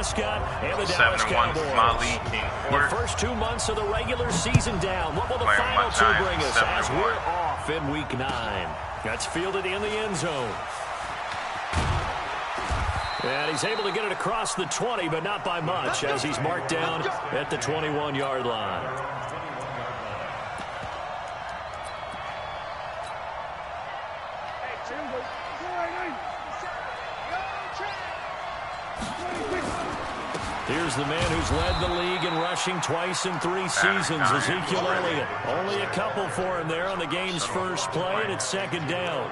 Prescott and the Dallas Cowboys. The first 2 months of the regular season down. What will the final two bring us as we're off in Week 9? That's fielded in the end zone. And he's able to get it across the 20, but not by much, as he's marked down at the 21-yard line. Here's the man who's led the league in rushing twice in 3 seasons, Ezekiel Elliott. Only a couple for him there on the game's first play, and it's second down.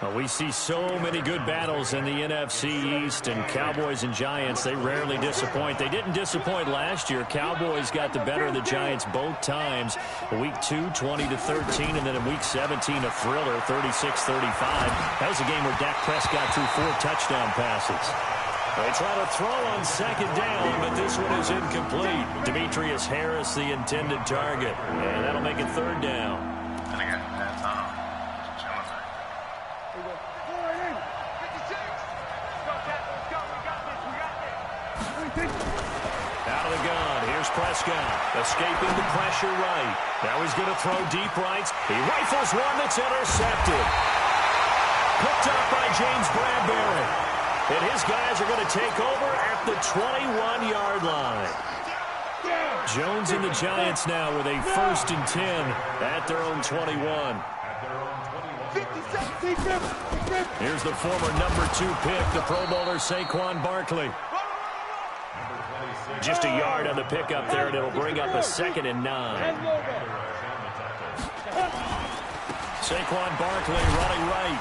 Well, we see so many good battles in the NFC East, and Cowboys and Giants, they rarely disappoint. They didn't disappoint last year. Cowboys got the better of the Giants both times. Week 2, 20-13, and then in Week 17, a thriller, 36-35. That was a game where Dak Prescott threw 4 touchdown passes. They try to throw on second down, but this one is incomplete. Demetrius Harris, the intended target, and that'll make it third down. Out of the gun, here's Prescott, escaping the pressure right. Now he's going to throw deep right. He rifles one that's intercepted. Picked up by James Bradbury. And his guys are going to take over at the 21-yard line. Jones and the Giants now with a 1st and 10 at their own 21. Here's the former number 2 pick, the Pro Bowler Saquon Barkley. Just a yard on the pickup there, and it'll bring up a 2nd and 9. Saquon Barkley running right.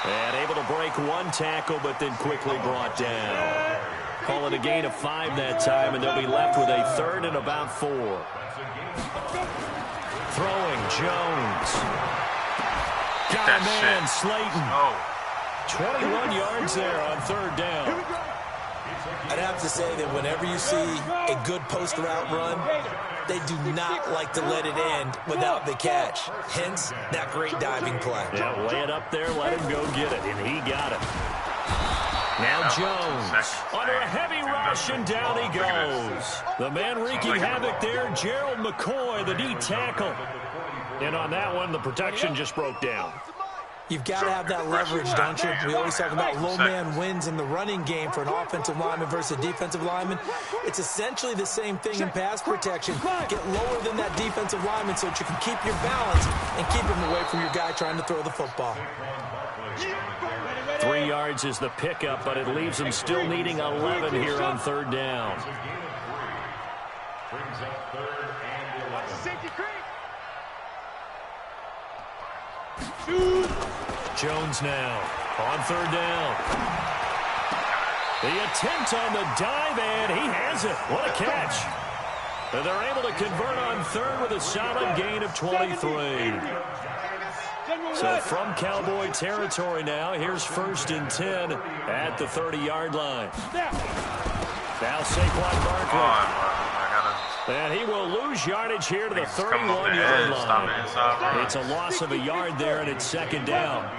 And able to break 1 tackle, but then quickly brought down. Call it a gain of 5 that time, and they'll be left with a 3rd and about 4. Throwing, Jones. Got a man, Slayton. 21 yards there on 3rd down. I'd have to say that whenever you see a good post route run, they do not like to let it end without the catch. Hence, that great diving play. Yeah, lay it up there, let him go get it, and he got it. Now Jones, under a heavy rush, and down he goes. The man wreaking havoc there, Gerald McCoy, the D tackle. And on that one, the protection just broke down. You've got to have that leverage, don't you? We always talk about low man wins in the running game for an offensive lineman versus a defensive lineman. It's essentially the same thing in pass protection. Get lower than that defensive lineman so that you can keep your balance and keep him away from your guy trying to throw the football. 3 yards is the pickup, but it leaves him still needing 11 here on 3rd down. Brings up 3rd and 11. Jones now on 3rd down. The attempt on the dive, and he has it. What a catch. And they're able to convert on 3rd with a solid gain of 23. So from Cowboy territory now, here's 1st and 10 at the 30-yard line. Now Saquon Barkley. And he will lose yardage here to the 31-yard line. It's a loss of a yard there, and it's 2nd down.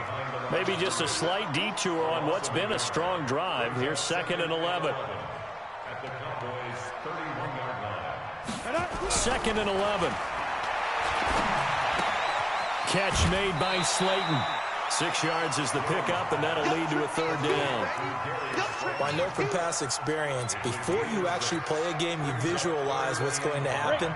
Maybe just a slight detour on what's been a strong drive. Here's 2nd and 11. 2nd and 11. Catch made by Slayton. 6 yards is the pickup, and that'll lead to a 3rd down. Well, I know from past experience, before you actually play a game, you visualize what's going to happen.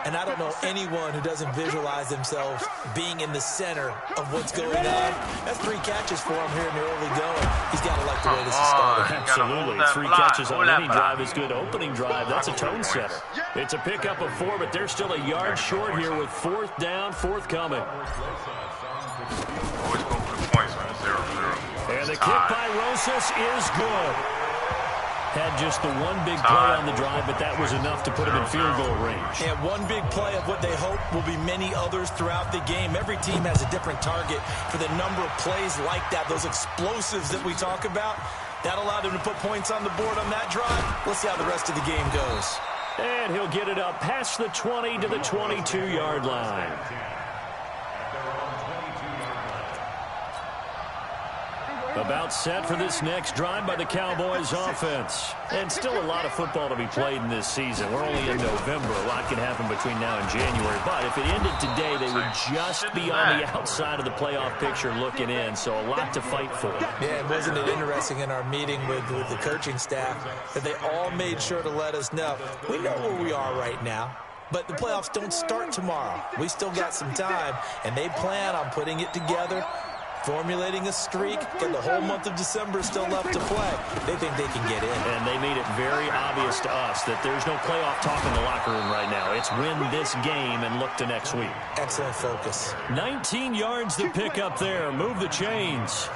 And I don't know anyone who doesn't visualize themselves being in the center of what's going on. That's 3 catches for him here in the early going. He's got to like the way this is started. Absolutely. 3 catches on any drive is good. Opening drive, that's a tone setter. It's a pickup of 4, but they're still a yard short here with 4th down, 4th coming. Always go for the points when it's 0-0. And the kick by Rosas is good. Had just the one big play on the drive, but that was enough to put him in field goal range. And one big play of what they hope will be many others throughout the game. Every team has a different target for the number of plays like that, those explosives that we talk about. That allowed him to put points on the board on that drive. Let's see how the rest of the game goes. And he'll get it up past the 20 to the 22-yard line. About set for this next drive by the Cowboys offense. And still a lot of football to be played in this season. We're only in November. A lot can happen between now and January. But if it ended today, they would just be on the outside of the playoff picture looking in. So a lot to fight for. Yeah, wasn't it interesting in our meeting with the coaching staff that they all made sure to let us know, we know where we are right now. But the playoffs don't start tomorrow. We still got some time, and they plan on putting it together, formulating a streak. Got the whole month of December still left to play. They think they can get in. And they made it very obvious to us that there's no playoff talk in the locker room right now. It's win this game and look to next week. Excellent focus. 19 yards to pick up there. Move the chains.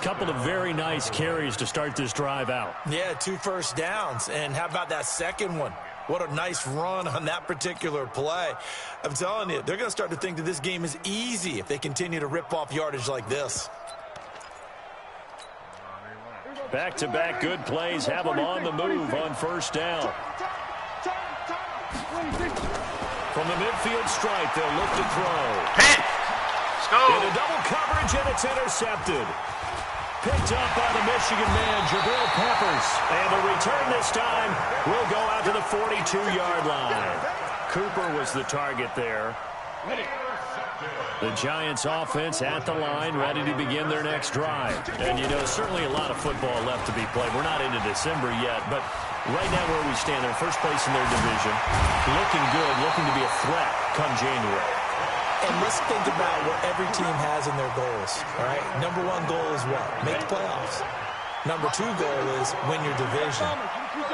Couple of very nice carries to start this drive out. Yeah, 2 first downs. And how about that second one? What a nice run on that particular play. I'm telling you, they're going to start to think that this game is easy if they continue to rip off yardage like this. Back-to-back good plays have them on the move on first down. From the midfield stripe, they'll look to throw. Let's go. Into double coverage, and it's intercepted. Picked up by the Michigan man, Jabril Peppers. And the return this time will go out to the 42-yard line. Cooper was the target there. The Giants offense at the line, ready to begin their next drive. And, you know, certainly a lot of football left to be played. We're not into December yet, but right now where we stand, they're first place in their division. Looking good, looking to be a threat come January. And let's think about what every team has in their goals, all right? Number 1 goal is what? Make the playoffs. Number 2 goal is win your division.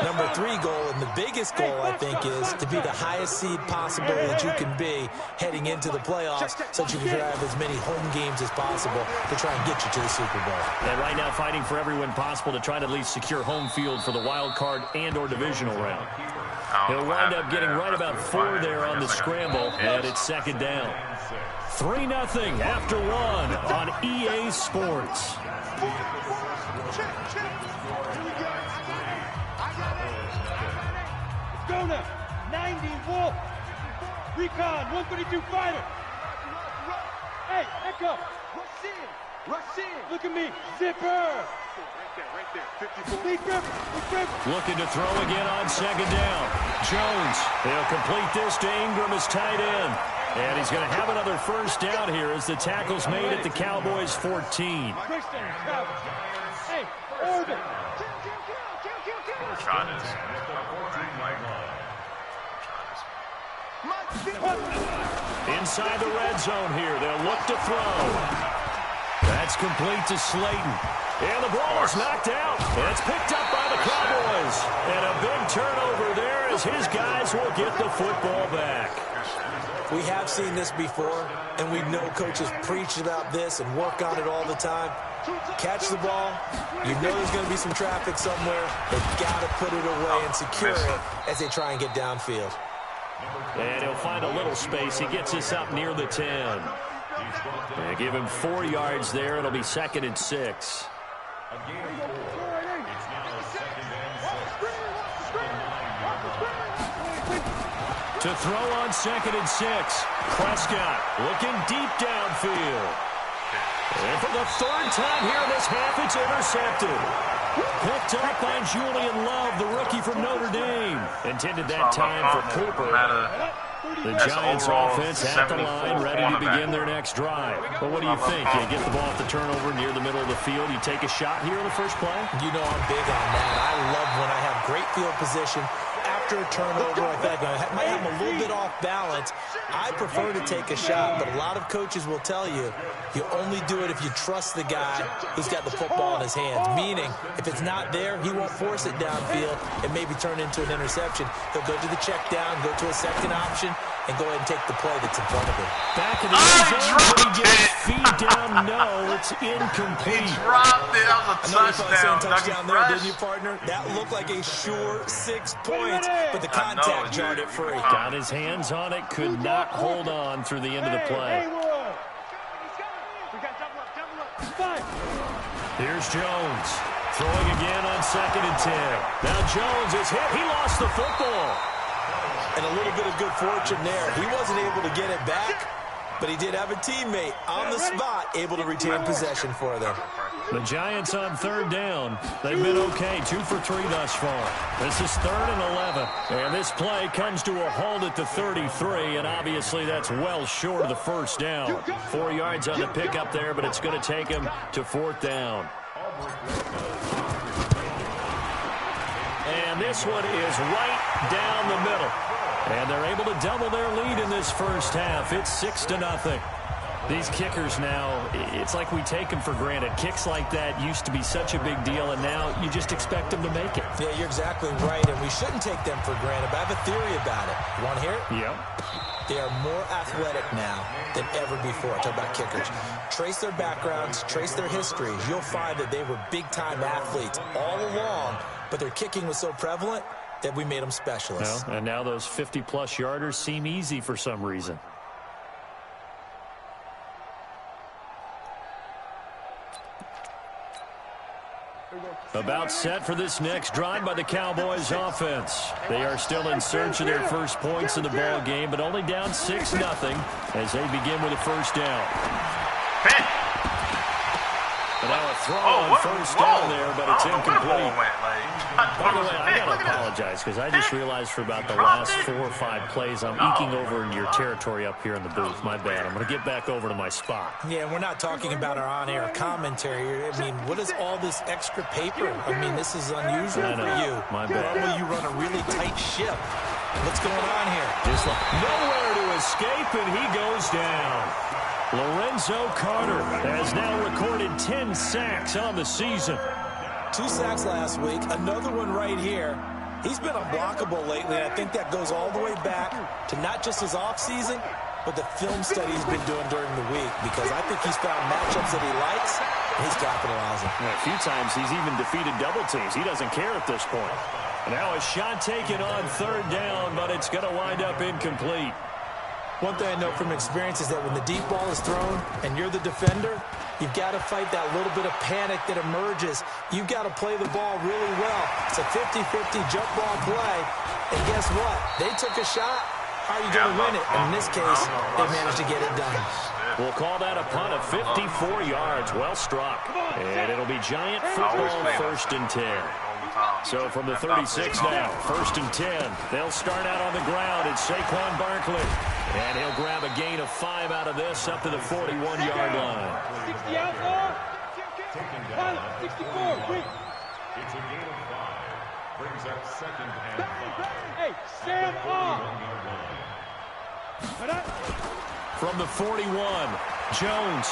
Number 3 goal, and the biggest goal, I think, is to be the highest seed possible that you can be heading into the playoffs so that you can have as many home games as possible to try and get you to the Super Bowl. And right now fighting for every win possible to try to at least secure home field for the wild card and or divisional round. He'll wind up getting right about 4 there on the scramble, and it's second down. 3-0 after 1 on EA Sports. Let's go now. 90 Wolf. Recon, 132 fighter. Hey, echo. Rush in. Rush in. Look at me. Zipper. Right there. 54. Big grip. Looking to throw again on second down. Jones, he'll complete this to Ingram as tight end. And he's going to have another first down here as the tackle's made at the Cowboys' 14. Hey, orbit. Inside the red zone here, they'll look to throw. That's complete to Slayton. And the ball is knocked out. It's picked up by the Cowboys. And a big turnover there as his guys will get the football back. We have seen this before, and we know coaches preach about this and work on it all the time. Catch the ball. You know there's going to be some traffic somewhere. They've got to put it away and secure it as they try and get downfield. And he'll find a little space. He gets us up near the 10. And give him 4 yards there. It'll be 2nd and 6. To throw on 2nd and 6. Prescott looking deep downfield. And for the 3rd time here in this half, it's intercepted. Picked up by Julian Love, the rookie from Notre Dame. Intended that time for Cooper. The Giants offense at the line, ready to begin their next drive. But what do you think? You get the ball at the turnover near the middle of the field. You take a shot here in the first play? You know I'm big on that. I love when I have great field position. After a turnover like that, I might have a little bit off balance. I prefer to take a shot, but a lot of coaches will tell you, you only do it if you trust the guy who's got the football in his hands. Meaning, if it's not there, he won't force it downfield and maybe turn into an interception. He'll go to the check down, go to a second option, and go ahead and take the play that's in front of him. Back in the end zone, did he get his feet down? No, it's incomplete. He dropped it. That was a touchdown. Touchdown there, didn't you, partner? That looked like a sure 6 points, but the contact jarred it free. Got his hands on it, could not hold on through the end of the play. Here's Jones, throwing again on 2nd and 10. Now Jones is hit. He lost the football. And a little bit of good fortune there. He wasn't able to get it back, But he did have a teammate on the spot able to retain possession for them. The Giants on third down. They've been okay, 2 for 3 thus far. This is 3rd and 11. And this play comes to a halt at the 33, and obviously that's well short of the first down. 4 yards on the pickup there, but it's going to take him to 4th down. And this one is right down the middle. And they're able to double their lead in this first half. It's 6-0. These kickers now, it's like we take them for granted. Kicks like that used to be such a big deal, and now you just expect them to make it. Yeah, you're exactly right, and we shouldn't take them for granted, but I have a theory about it. You want to hear it? Yep. They are more athletic now than ever before. Talk about kickers. Trace their backgrounds, trace their histories. You'll find that they were big-time athletes all along, but their kicking was so prevalent that we made them specialists. Well, and now those 50-plus yarders seem easy for some reason. About set for this next drive by the Cowboys offense. They are still in search of their first points in the ball game, but only down 6-0 as they begin with a first down. And now a throw on first down there, but it's incomplete. By the way, I got to apologize because I just realized for about the last 4 or 5 plays I'm eking over in your territory up here in the booth. My bad. I'm going to get back over to my spot. Yeah, we're not talking about our on-air commentary. I mean, what is all this extra paper? I mean, this is unusual for you. My bad. Normally you run a really tight ship. What's going on here? Just like nowhere to escape, and he goes down. Lorenzo Carter has now recorded 10 sacks on the season. 2 sacks last week, another one right here. He's been unblockable lately, and I think that goes all the way back to not just his offseason, but the film study he's been doing during the week, because I think he's found matchups that he likes, and he's capitalizing. A few times he's even defeated double teams. He doesn't care at this point. Now a shot taken on 3rd down, but it's going to wind up incomplete. One thing I know from experience is that when the deep ball is thrown and you're the defender, you've got to fight that little bit of panic that emerges. You've got to play the ball really well. It's a 50-50 jump ball play. And guess what? They took a shot. How are you going to win it? And in this case, they managed to get it done. We'll call that a punt of 54 yards. Well struck. And it'll be Giant football, 1st and 10. So from the 36 now, 1st and 10. They'll start out on the ground. It's Saquon Barkley. And he'll grab a gain of 5 out of this up to the 41-yard line. 60 outlaw. 64. Wait. It's a gain of 5. Brings up 2nd and 5. Hey, stand on. From the 41, Jones.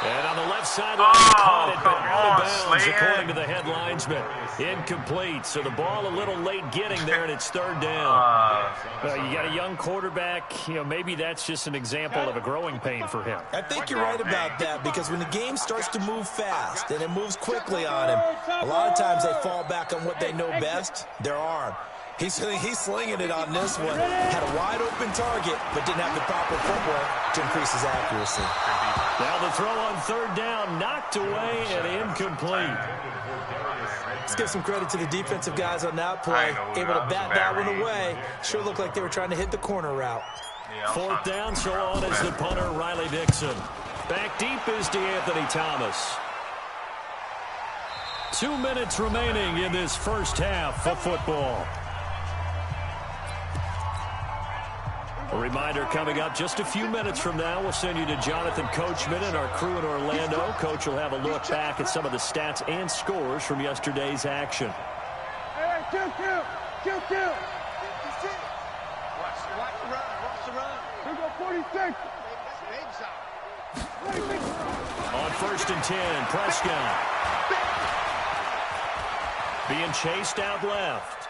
And on the left sideline, he caught it, but out of bounds, according to the head linesman. Incomplete, so the ball a little late getting there, and it's 3rd down. You got a young quarterback. You know, maybe that's just an example of a growing pain for him. I think you're right about that, because when the game starts to move fast and it moves quickly on him, a lot of times they fall back on what they know best, their arm. He's slinging it on this one. Had a wide-open target, but didn't have the proper footwork to increase his accuracy. Now the throw on 3rd down, knocked away and incomplete. Let's give some credit to the defensive guys on that play. Able to bat that one away. Sure looked like they were trying to hit the corner route. 4th down, so on is the punter, Riley Dixon. Back deep is DeAnthony Thomas. 2 minutes remaining in this first half of football. A reminder coming up just a few minutes from now, we'll send you to Jonathan Coachman and our crew in Orlando. Coach will have a look back at some of the stats and scores from yesterday's action. Hey, kill. Watch the run. Here go 46. On 1st and 10, Prescott. Being chased out left.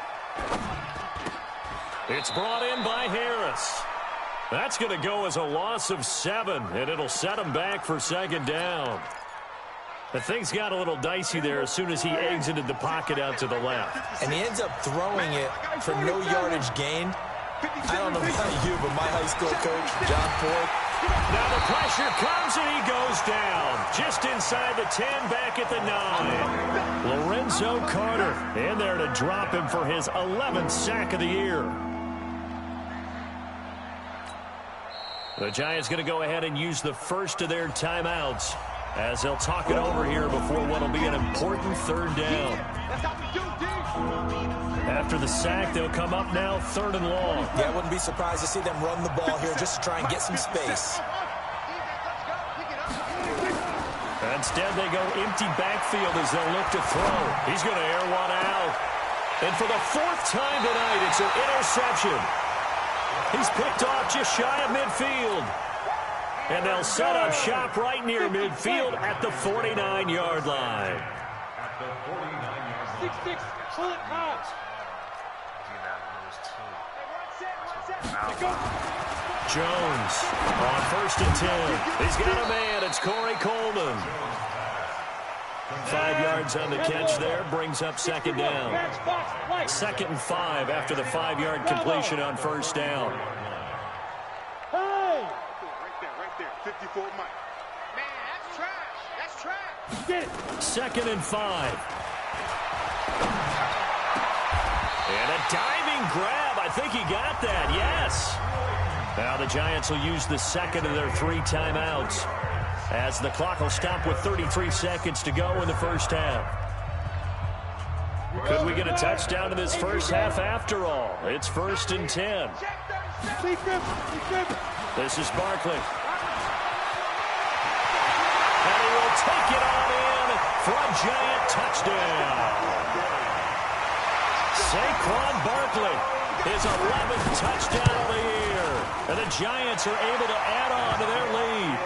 It's brought in by Harris. That's going to go as a loss of 7, and it'll set him back for 2nd down. The thing's got a little dicey there as soon as he exited the pocket out to the left. And he ends up throwing it for no yardage gained. I don't know about you, but my high school coach, John Ford. Now the pressure comes, and he goes down. Just inside the 10, back at the 9. Lorenzo Carter in there to drop him for his 11th sack of the year. The Giants going to go ahead and use the first of their timeouts as they'll talk it over here before what will be an important third down. After the sack, they'll come up now 3rd and long. Yeah, I wouldn't be surprised to see them run the ball here just to try and get some space. Instead, they go empty backfield as they'll look to throw. He's going to air one out. And for the 4th time tonight, it's an interception. He's picked off just shy of midfield. And they'll set up shop right near midfield at the 49-yard line. At the 49-yard line. 6-6, pull it high. Jones on 1st and 10. He's got a man. It's Corey Coleman. 5 yards on the catch there. Brings up 2nd down. 2nd and 5 after the 5-yard completion on 1st down. Hey! Right there. 54 Mike. Man, that's trash. That's trash. Get it. 2nd and 5. And a diving grab. I think he got that. Yes. Now the Giants will use the 2nd of their 3 timeouts as the clock will stop with 33 seconds to go in the 1st half. Could we get a touchdown in this 1st half after all? It's 1st and 10. This is Barkley. And he will take it on in for a Giant touchdown. Saquon Barkley, his 11th touchdown of the year. And the Giants are able to add on to their lead.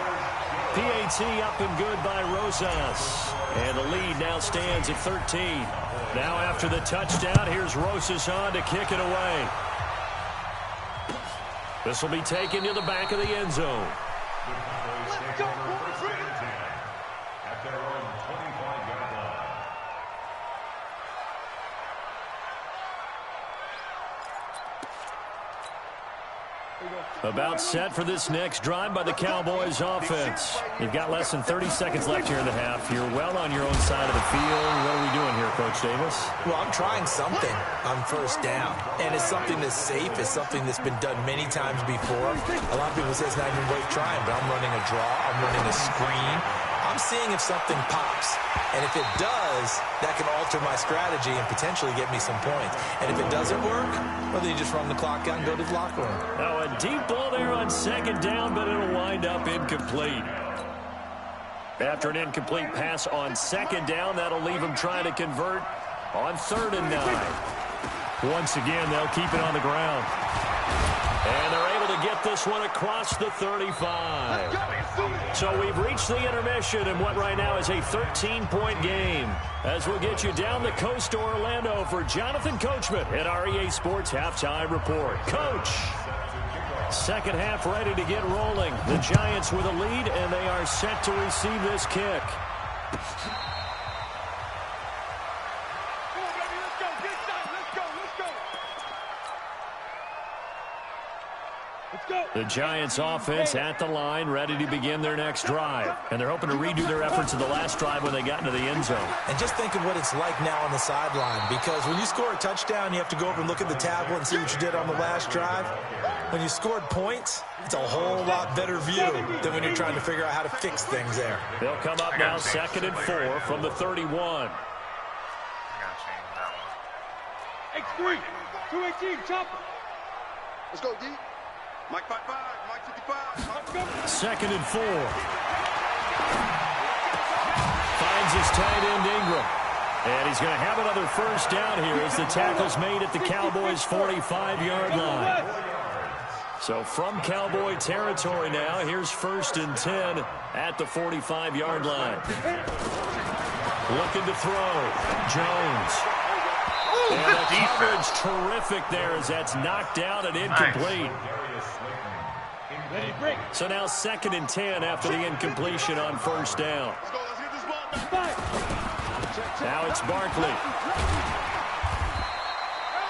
PAT up and good by Rosas. And the lead now stands at 13. Now after the touchdown, here's Rosas on to kick it away. This will be taken to the back of the end zone. Let's go, at their own 25-yard line. About set for this next drive by the Cowboys offense. You've got less than 30 seconds left here in the half. You're well on your own side of the field. What are we doing here, Coach Davis? Well, I'm trying something on 1st down. And it's something that's safe. It's something that's been done many times before. A lot of people say it's not even worth trying, but I'm running a draw. I'm running a screen. I'm seeing if something pops. And if it does, that can alter my strategy and potentially get me some points. And if it doesn't work, well, then you just run the clock out and go to the locker room. Now, a deep ball there on 2nd down, but it'll wind up incomplete. After an incomplete pass on 2nd down, that'll leave them trying to convert on 3rd and 9. Once again, they'll keep it on the ground. And they're able to get this one across the 35. So we've reached the intermission in what right now is a 13-point game. As we'll get you down the coast to Orlando for Jonathan Coachman at our EA Sports Halftime Report. Coach, 2nd half ready to get rolling. The Giants with a lead, and they are set to receive this kick. The Giants offense at the line, ready to begin their next drive. And they're hoping to redo their efforts of the last drive when they got into the end zone. And just think of what it's like now on the sideline, because when you score a touchdown, you have to go over and look at the tablet and see what you did on the last drive. When you scored points, it's a whole lot better view than when you're trying to figure out how to fix things there. They'll come up now 2nd and 4 from the 31. X3, 218, chopper. Let's go, D. Mike 55, Mike 55. 2nd and 4. Finds his tight end Ingram. And he's going to have another 1st down here as the tackle's made at the Cowboys' 45-yard line. So from Cowboy territory now, here's 1st and 10 at the 45-yard line. Looking to throw. Jones. And the coverage terrific there as that's knocked down and incomplete. So now 2nd and 10 after the incompletion on 1st down. Now it's Barkley.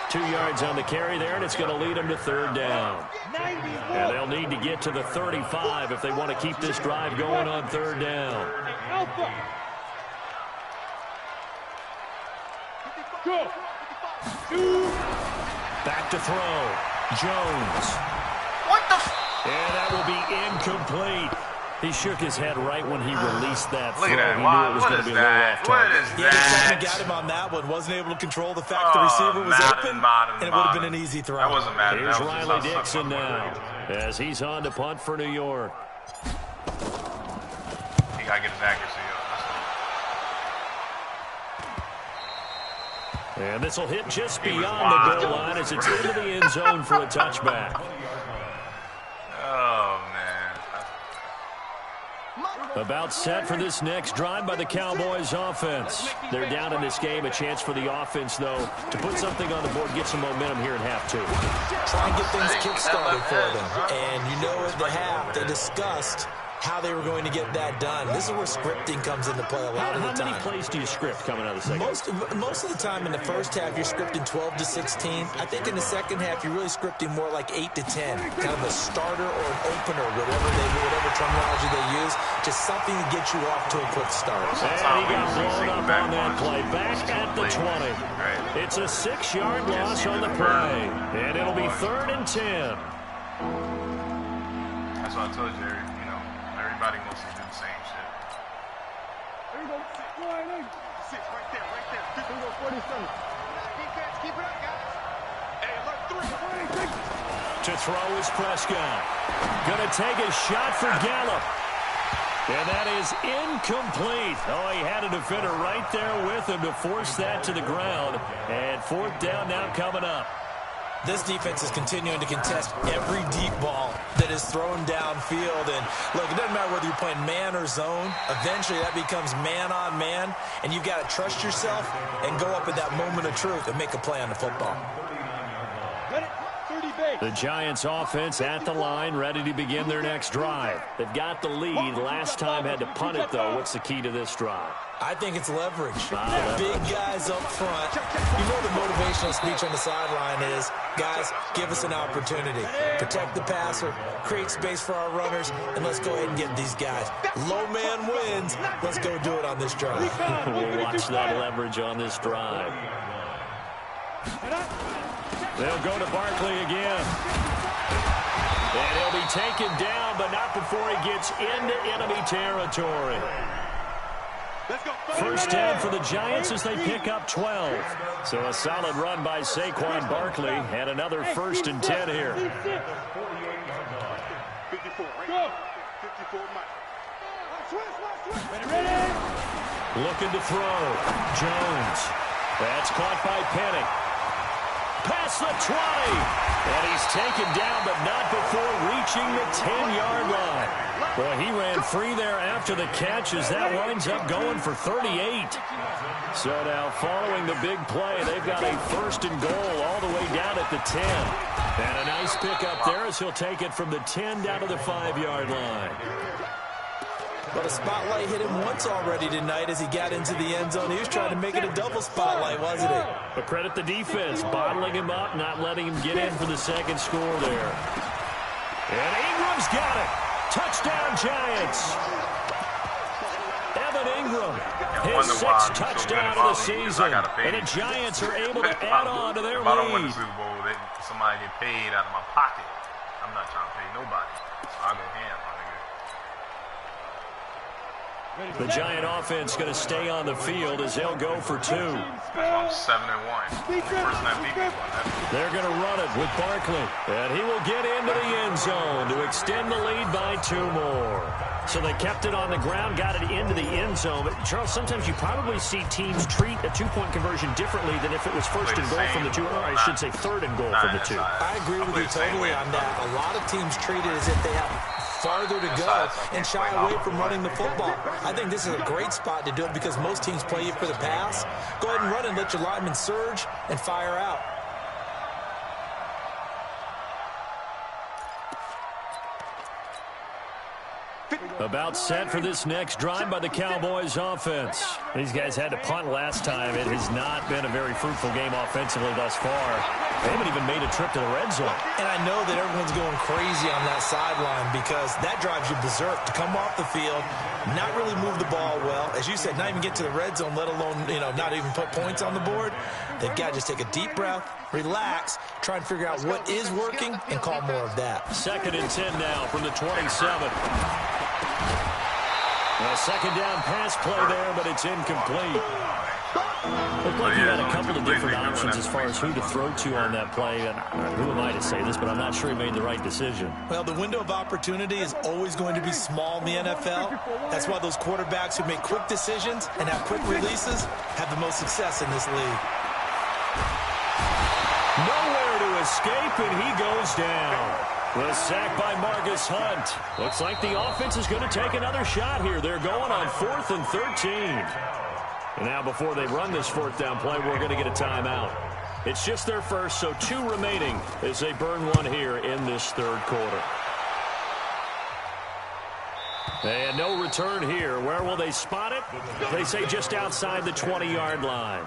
2 yards on the carry there, and it's going to lead them to 3rd down. And they'll need to get to the 35 if they want to keep this drive going on 3rd down. Back to throw. Jones. What the And that will be incomplete. He shook his head right when he released that throw. Look at that. He Wow, knew it was what going is to be a little that? off What target. is Yeah, that? he got him on that one. Wasn't able to control the fact the receiver was open, and it would have been an easy throw. That wasn't Madden. Here's That was Riley just Dixon now as he's on to punt for New York. He got to get his accuracy up. And this will hit just beyond the goal line as it's into the end zone for a touchback. Oh, man. About set for this next drive by the Cowboys offense. They're down in this game. A chance for the offense, though, to put something on the board, get some momentum here in half two. Try and get things kick-started for them. And you know at the half, they discussed how they were going to get that done. This is where scripting comes into play a lot of the time. How many plays do you script coming out of the second? Most of the time in the first half, you're scripting 12 to 16. I think in the second half, you're really scripting more like 8 to 10. Kind of a starter or an opener, whatever terminology they use. Just something to get you off to a quick start. And he got blown up on that play. Back at the 20. It's a 6-yard loss on the play. And it'll be 3rd and 10. That's what I told you, Eric. Everybody wants to do the same shit. There you go. 6, right there. There you go, 47. Defense, keep it up, guys. Hey, alert 3. To throw is Prescott. Gonna take a shot for Gallup. And that is incomplete. Oh, he had a defender right there with him to force that to the ground. And 4th down now coming up. This defense is continuing to contest every deep ball that is thrown downfield. And, look, it doesn't matter whether you're playing man or zone. Eventually, that becomes man-on-man, and you've got to trust yourself and go up at that moment of truth and make a play on the football. The Giants offense at the line, ready to begin their next drive. They've got the lead. Last time had to punt it, though. What's the key to this drive? I think it's leverage. Big guys up front. You know the motivational speech on the sideline is, guys, give us an opportunity. Protect the passer, create space for our runners, and let's go ahead and get these guys. Low man wins. Let's go do it on this drive. We'll watch that leverage on this drive. They'll go to Barkley again. And he'll be taken down, but not before he gets into enemy territory. First down for the Giants as they pick up 12. So a solid run by Saquon Barkley and another 1st and 10 here. 54, right? 54, Mike. Looking to throw. Jones. That's caught by Penning. Past the 20. And he's taken down, but not before reaching the 10-yard line. Boy, he ran free there after the catch as that winds up going for 38. So now following the big play, they've got a 1st and goal all the way down at the 10. And a nice pickup there as he'll take it from the 10 down to the 5-yard line. But a spotlight hit him once already tonight as he got into the end zone. He was trying to make it a double spotlight, wasn't he? But credit the defense, bottling him up, not letting him get in for the second score there. And Ingram's got it. Touchdown, Giants. Evan Ingram, his 6th touchdown of the season. And the Giants are able to add on to their if I don't win the lead. Super Bowl, somebody get paid out of my pocket. I'm not trying to pay nobody. So I go ham, my nigga. The Giant offense going to stay on the field as they'll go for 2. I'm 7-1. First time beat me. They're going to run it with Barkley. And he will get into the end zone to extend the lead by 2 more. So they kept it on the ground, got it into the end zone. But, Charles, sometimes you probably see teams treat a 2-point conversion differently than if it was 1st and goal from the 2, or I should say 3rd and goal from the 2. I agree with you totally on that. A lot of teams treat it as if they have farther to go and shy away from running the football. I think this is a great spot to do it because most teams play you for the pass. Go ahead and run and let your linemen surge and fire out. About set for this next drive by the Cowboys offense. These guys had to punt last time. It has not been a very fruitful game offensively thus far. They haven't even made a trip to the red zone. And I know that everyone's going crazy on that sideline because that drives you berserk to come off the field, not really move the ball well. As you said, not even get to the red zone, let alone, not even put points on the board. They've got to just take a deep breath, relax, try and figure out what is working, and call more of that. 2nd and 10 now from the 27. A second down pass play there, but it's incomplete. Looked like you had a couple of different options as far as who to throw to on that play. And who am I to say this, but I'm not sure he made the right decision. Well, the window of opportunity is always going to be small in the NFL. That's why those quarterbacks who make quick decisions and have quick releases have the most success in this league. Nowhere to escape, and he goes down. The sack by Marcus Hunt. Looks like the offense is going to take another shot here. They're going on 4th and 13. And now before they run this 4th down play, we're going to get a timeout. It's just their first, so 2 remaining as they burn one here in this 3rd quarter. And no return here. Where will they spot it? They say just outside the 20-yard line.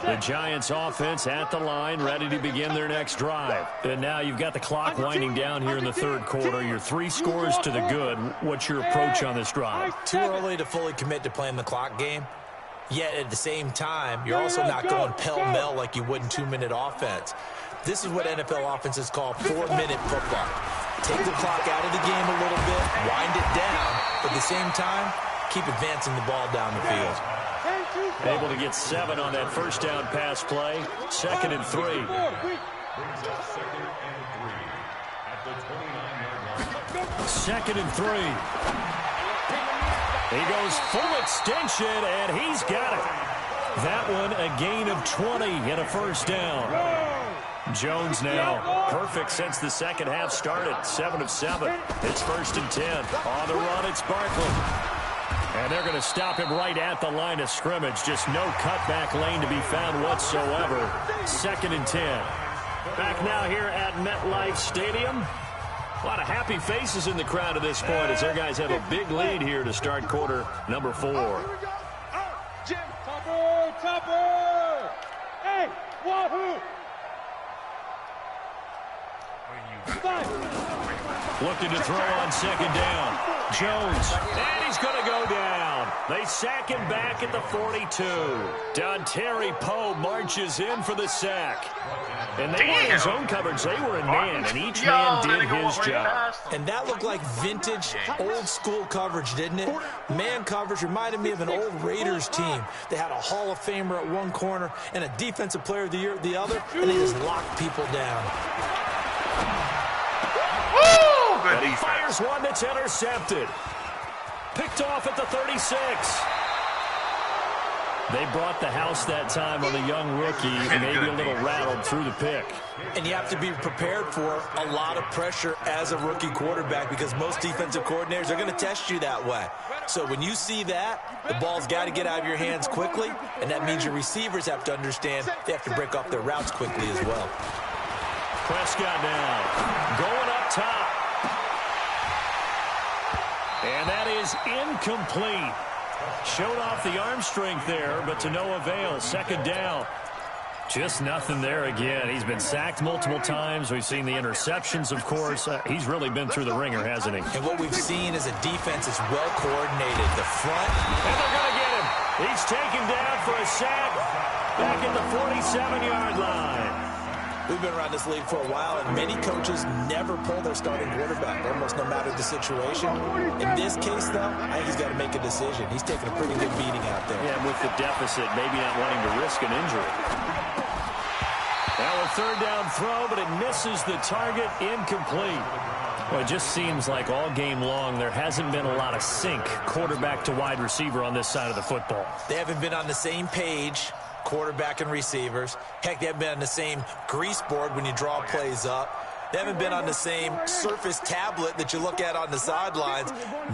The Giants offense at the line, ready to begin their next drive. And now you've got the clock winding down here in the 3rd quarter. You're 3 scores to the good. What's your approach on this drive? Too early to fully commit to playing the clock game. Yet at the same time, you're also not going pell-mell like you would in 2-minute offense. This is what NFL offenses call 4-minute football. Take the clock out of the game a little bit, wind it down, but at the same time, keep advancing the ball down the field. Able to get 7 on that 1st down pass play. 2nd and 3. Brings up 2nd and 3 at the 29-yard line. 2nd and 3. He goes full extension, and he's got it. That one a gain of 20 and a 1st down. Jones now perfect since the second half started. 7 of 7. It's 1st and 10. On the run, it's Barkley. And they're going to stop him right at the line of scrimmage. Just no cutback lane to be found whatsoever. 2nd and 10. Back now here at MetLife Stadium. A lot of happy faces in the crowd at this point as their guys have a big lead here to start quarter number 4. Jim, topper! Hey, wahoo! Looking to throw on 2nd down. Jones, and he's going to go down. They sack him back at the 42. Dontari Poe marches in for the sack. And they weren't in zone coverage. They were in man, and each man did his job. And that looked like vintage, old-school coverage, didn't it? Man coverage reminded me of an old Raiders team. They had a Hall of Famer at one corner and a Defensive Player of the Year at the other, and they just locked people down. And he fires one that's intercepted. Picked off at the 36. They brought the house that time on the young rookie, maybe a little rattled through the pick. And you have to be prepared for a lot of pressure as a rookie quarterback because most defensive coordinators are going to test you that way. So when you see that, the ball's got to get out of your hands quickly, and that means your receivers have to understand they have to break off their routes quickly as well. Prescott now going up top. And that is incomplete. Showed off the arm strength there, but to no avail. 2nd down. Just nothing there again. He's been sacked multiple times. We've seen the interceptions, of course. He's really been through the ringer, hasn't he? And what we've seen is a defense is well coordinated. The front. And they're going to get him. He's taken down for a sack back at the 47-yard line. We've been around this league for a while, and many coaches never pull their starting quarterback, almost no matter the situation. In this case, though, I think he's got to make a decision. He's taking a pretty good beating out there. Yeah, with the deficit, maybe not wanting to risk an injury. Now a 3rd down throw, but it misses the target, incomplete. Well, it just seems like all game long there hasn't been a lot of sync quarterback to wide receiver on this side of the football. They haven't been on the same page, quarterback and receivers. Heck, they haven't been on the same grease board when you draw plays up. They haven't been on the same Surface tablet that you look at on the sidelines.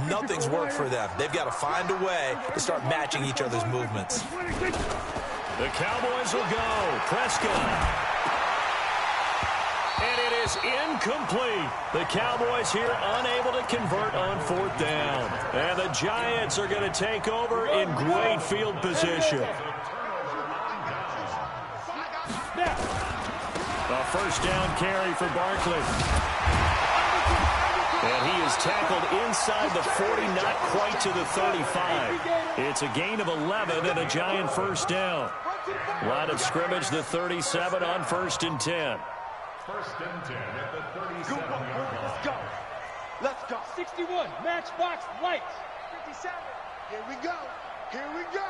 Nothing's worked for them. They've got to find a way to start matching each other's movements. The Cowboys will go. Prescott. And it is incomplete. The Cowboys here unable to convert on 4th down. And the Giants are going to take over in great field position. Now, first down carry for Barkley. And he is tackled inside the 40, not quite to the 35. It's a gain of 11 and a Giant first down. Line of scrimmage, the 37 on 1st and 10. 1st and 10 at the 37-yard line. Let's go. Let's go. 61, matchbox lights. 57. Here we go. Here we go.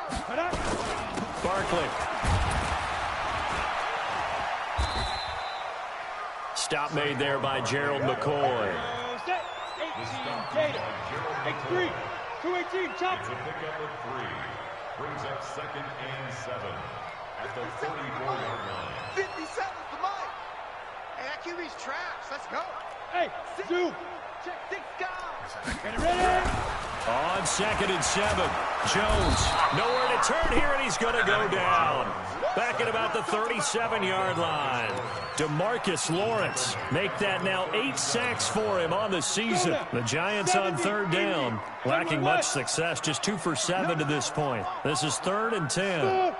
Barkley. Stop made there by Gerald McCoy. 18, Gator. Take 3. 218, chop. It's a pickup of 3. Brings up 2nd and 7 at the 34-yard line. 57's the mic. Hey, that QB's trash. Let's go. Hey, Zoo. Check 6 guys. Get it ready. On 2nd and 7. Jones nowhere to turn here, and he's going to go down. Back at about the 37-yard line. DeMarcus Lawrence make that now 8 sacks for him on the season. The Giants on 3rd down, lacking much success, just 2 for 7 to this point. This is 3rd and 10.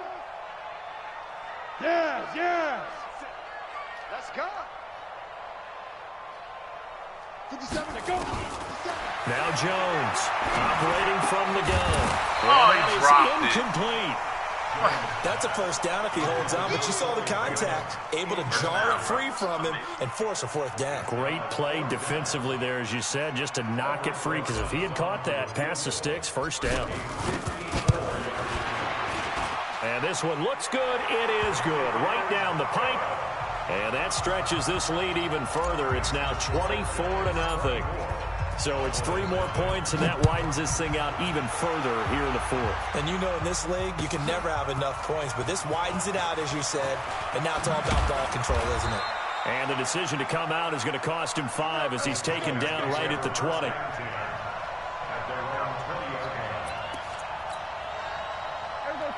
Yes. Let's go. 57 to go. 57. Now Jones operating from the gun. Oh, he dropped it. Incomplete. That's a first down if he holds on, but you saw the contact. Able to jar it free from him and force a 4th down. Great play defensively there, as you said, just to knock it free, because if he had caught that, past the sticks, first down. And this one looks good. It is good. Right down the pipe. And that stretches this lead even further. It's now 24-0. So it's 3 more points, and that widens this thing out even further here in the 4th. And you know in this league, you can never have enough points, but this widens it out, as you said, and now it's all about ball control, isn't it? And the decision to come out is going to cost him 5 as he's taken down right at the 20.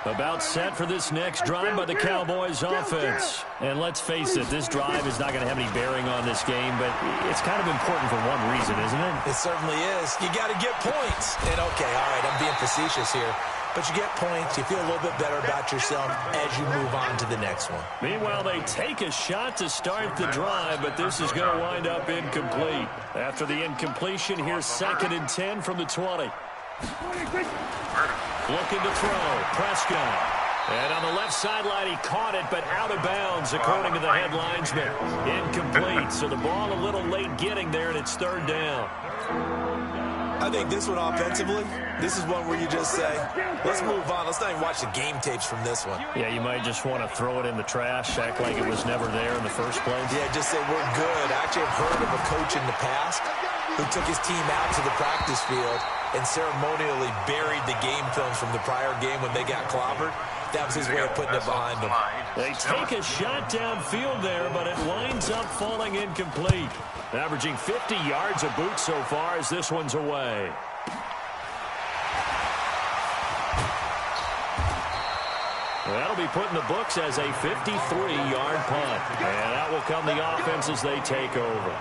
About set for this next drive by the Cowboys offense. And let's face it, this drive is not going to have any bearing on this game, but it's kind of important for one reason, isn't it? It certainly is. You got to get points. And okay, all right, I'm being facetious here. But you get points, you feel a little bit better about yourself as you move on to the next one. Meanwhile, they take a shot to start the drive, but this is going to wind up incomplete. After the incompletion, here's 2nd and 10 from the 20. Looking to throw. Prescott. And on the left sideline, he caught it, but out of bounds, according to the head linesman. Incomplete. So the ball a little late getting there, and it's 3rd down. I think this one offensively, this is one where you just say, let's move on. Let's not even watch the game tapes from this one. Yeah, you might just want to throw it in the trash, act like it was never there in the first place. Yeah, just say we're good. I actually have heard of a coach in the past who took his team out to the practice field and ceremonially buried the game films from the prior game when they got clobbered. That was his way of putting it behind them. They take a shot downfield there, but it winds up falling incomplete. Averaging 50 yards a boot so far as this one's away. That'll be put in the books as a 53-yard punt. And that will come the offense as they take over.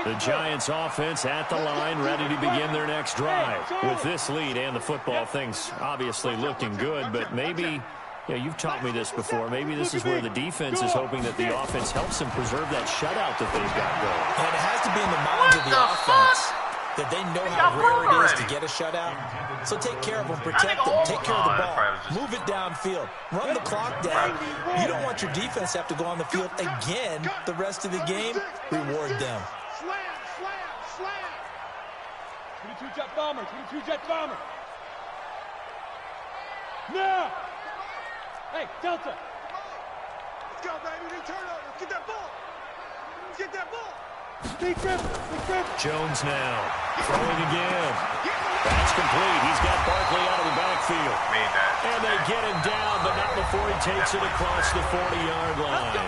The Giants offense at the line, ready to begin their next drive. With this lead and the football, things obviously looking good, but maybe, you've taught me this before, maybe this is where the defense is hoping that the offense helps them preserve that shutout that they've got going. And it has to be in the minds of the offense that they know how rare it is to get a shutout. So take care of them, protect them, take care of the ball, move it downfield, run the clock down. You don't want your defense to have to go on the field again the rest of the game. Reward them. Slam, slam, slam. 22 jet bomber, 22 jet bomber. Now! Hey, Delta. Let's go, baby. They turn over. Get that ball. Get that ball. Big grip, big grip. Jones now, throwing again. That's complete. He's got Barkley out of the backfield. Made that. And they get him down, but not before he takes it across the 40-yard line.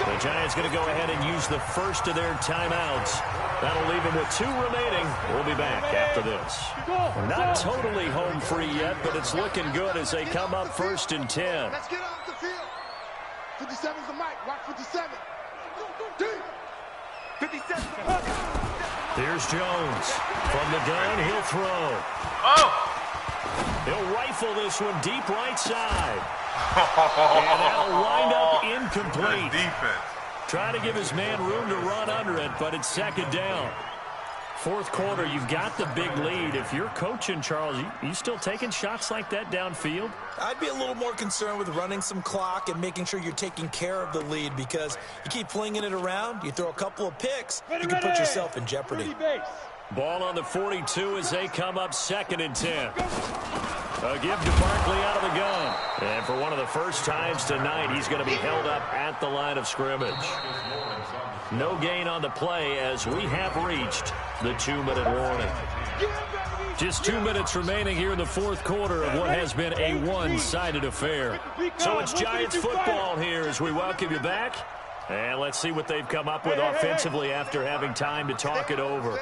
The Giants going to go ahead and use the first of their timeouts. That'll leave them with 2 remaining. We'll be back after this. We're not totally home free yet, but it's looking good as they come up 1st and 10. Let's get off the field. 57's the mic. Watch 57. 57. Here's Jones. From the gun, he'll throw. Oh! He'll rifle rifle this one deep right side. And that'll wind up incomplete. Good defense. Trying to give his man room to run under it, but it's second down. Fourth quarter, you've got the big lead. If you're coaching, Charles, you still taking shots like that downfield? I'd be a little more concerned with running some clock and making sure you're taking care of the lead, because you keep flinging it around, you throw a couple of picks, you can put yourself in jeopardy. Ball on the 42 as they come up 2nd and 10. A give to Barkley out of the gun. And for one of the first times tonight, he's going to be held up at the line of scrimmage. No gain on the play as we have reached the 2-minute warning. Just 2 minutes remaining here in the fourth quarter of what has been a one-sided affair. So it's Giants football here as we welcome you back. And let's see what they've come up with offensively after having time to talk it over.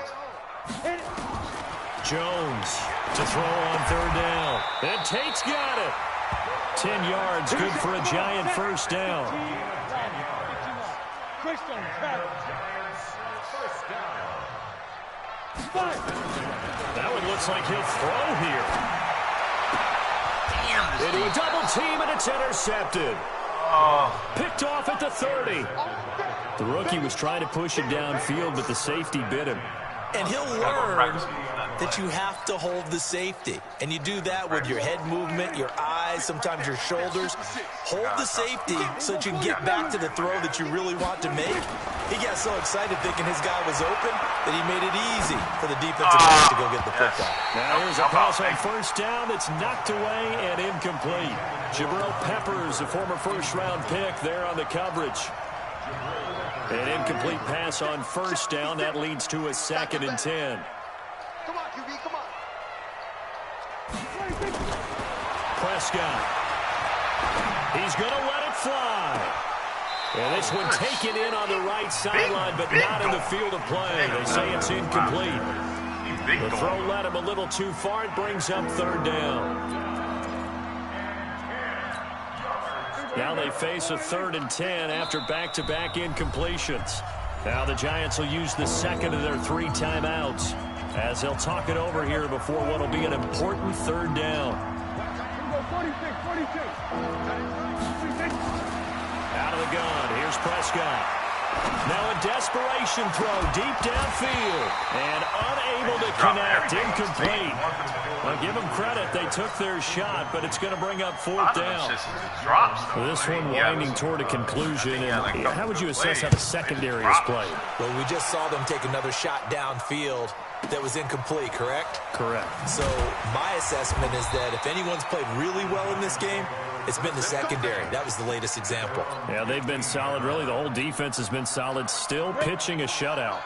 Jones to throw on 3rd down. And Tate's got it. 10 yards, good for a Giant first down. That one looks like he'll throw here. Into a double team, and it's intercepted. Picked off at the 30. The rookie was trying to push it downfield, but the safety bit him. And he'll learn that you have to hold the safety. And you do that with your head movement, your eyes, sometimes your shoulders. Hold the safety so that you can get back to the throw that you really want to make. He got so excited thinking his guy was open that he made it easy for the defensive back to go get the football. Now here's a pass on first down that's knocked away and incomplete. Jabril Peppers, a former first-round pick, there on the coverage. An incomplete pass on first down. That leads to a 2nd and 10. Come on, QB, come on. Prescott. He's going to let it fly. And this one taken in on the right sideline, but not in the field of play. They say it's incomplete. The throw led him a little too far. It brings up 3rd down. Now they face a 3rd and 10 after back-to-back incompletions. Now the Giants will use the second of their 3 timeouts as they'll talk it over here before what will be an important 3rd down. Out of the gun, here's Prescott. Now a desperation throw deep downfield and unable to connect, incomplete. Well, give them credit, they took their shot, but it's going to bring up 4th down. This one winding toward a conclusion. And how would you assess how the secondary is played? Well, we just saw them take another shot downfield that was incomplete, correct? Correct. So my assessment is that if anyone's played really well in this game, it's been the secondary. That was the latest example. Yeah, they've been solid. Really, the whole defense has been solid. Still pitching a shutout.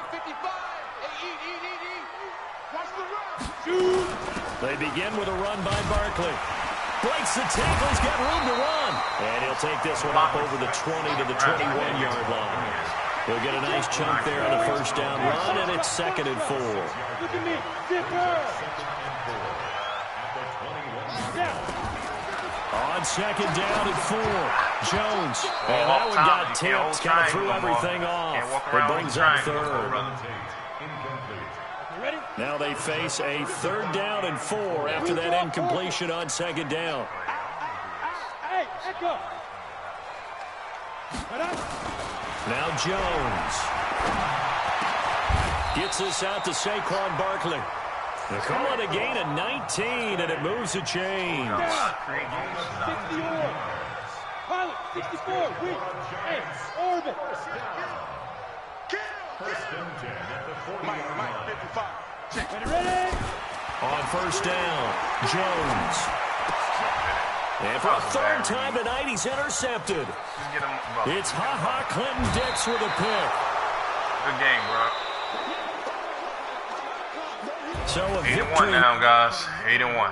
They begin with a run by Barkley. Breaks the tackle. He's got room to run. And he'll take this one up over the 20 to the 21-yard line. He'll get a nice chunk there on the first down run, and it's 2nd and 4. Look at me. Zipper. On 2nd down and 4, Jones. And that one got tipped, kind of threw everything off. It brings up 3rd. Now they face a 3rd down and 4 after that incompletion on 2nd down. Hey, echo. Now Jones gets this out to Saquon Barkley. They call it a gain of 19, and it moves the chains. 60 on. Pilot, 64. Wait. Hey, orbit. Mike, 55. Ready? On first down, Jones. And for a 3rd time tonight, he's intercepted. It's Ha-Ha Clinton-Dix with a pick. Good game, bro. So a 8-1 victory. now, guys. 8-1.